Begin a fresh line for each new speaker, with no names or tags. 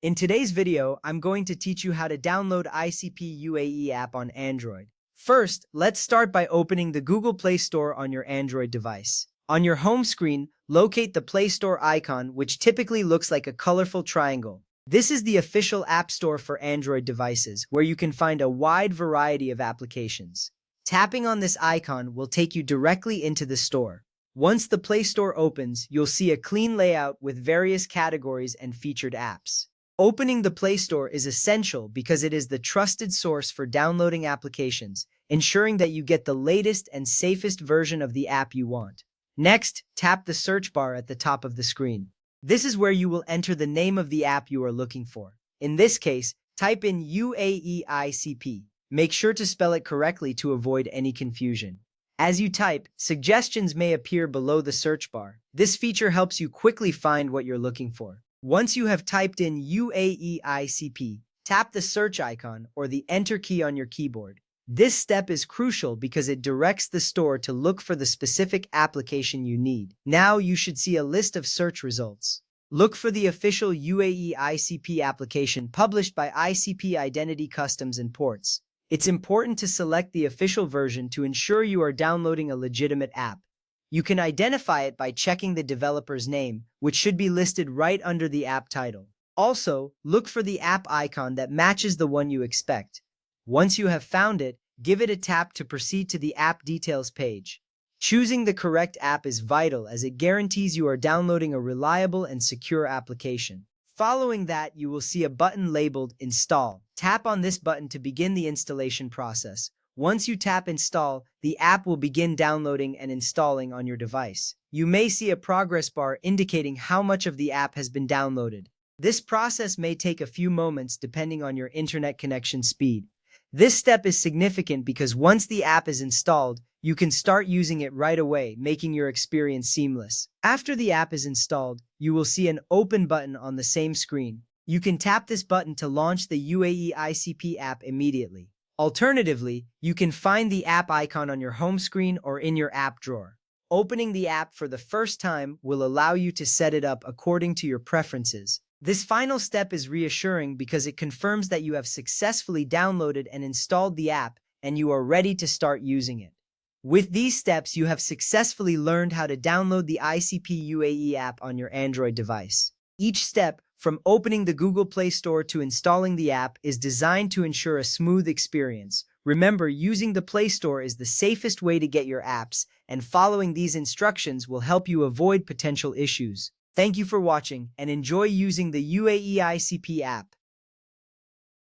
In today's video, I'm going to teach you how to download ICP UAE app on Android. First, let's start by opening the Google Play Store on your Android device. On your home screen, locate the Play Store icon, which typically looks like a colorful triangle. This is the official app store for Android devices, where you can find a wide variety of applications. Tapping on this icon will take you directly into the store. Once the Play Store opens, you'll see a clean layout with various categories and featured apps. Opening the Play Store is essential because it is the trusted source for downloading applications, ensuring that you get the latest and safest version of the app you want. Next, tap the search bar at the top of the screen. This is where you will enter the name of the app you are looking for. In this case, type in UAE ICP. Make sure to spell it correctly to avoid any confusion. As you type, suggestions may appear below the search bar. This feature helps you quickly find what you're looking for. Once you have typed in UAE ICP, tap the search icon or the enter key on your keyboard. This step is crucial because it directs the store to look for the specific application you need. Now you should see a list of search results. Look for the official UAE ICP application published by ICP Identity Customs and Ports. It's important to select the official version to ensure you are downloading a legitimate app. You can identify it by checking the developer's name, which should be listed right under the app title. Also, look for the app icon that matches the one you expect. Once you have found it, give it a tap to proceed to the app details page. Choosing the correct app is vital as it guarantees you are downloading a reliable and secure application. Following that, you will see a button labeled Install. Tap on this button to begin the installation process. Once you tap Install, the app will begin downloading and installing on your device. You may see a progress bar indicating how much of the app has been downloaded. This process may take a few moments depending on your internet connection speed. This step is significant because once the app is installed, you can start using it right away, making your experience seamless. After the app is installed, you will see an Open button on the same screen. You can tap this button to launch the UAE ICP app immediately. Alternatively, you can find the app icon on your home screen or in your app drawer. Opening the app for the first time will allow you to set it up according to your preferences. This final step is reassuring because it confirms that you have successfully downloaded and installed the app and you are ready to start using it. With these steps, you have successfully learned how to download the ICP UAE app on your Android device. Each step, from opening the Google Play Store to installing the app, is designed to ensure a smooth experience. Remember, using the Play Store is the safest way to get your apps, and following these instructions will help you avoid potential issues. Thank you for watching, and enjoy using the UAE ICP app.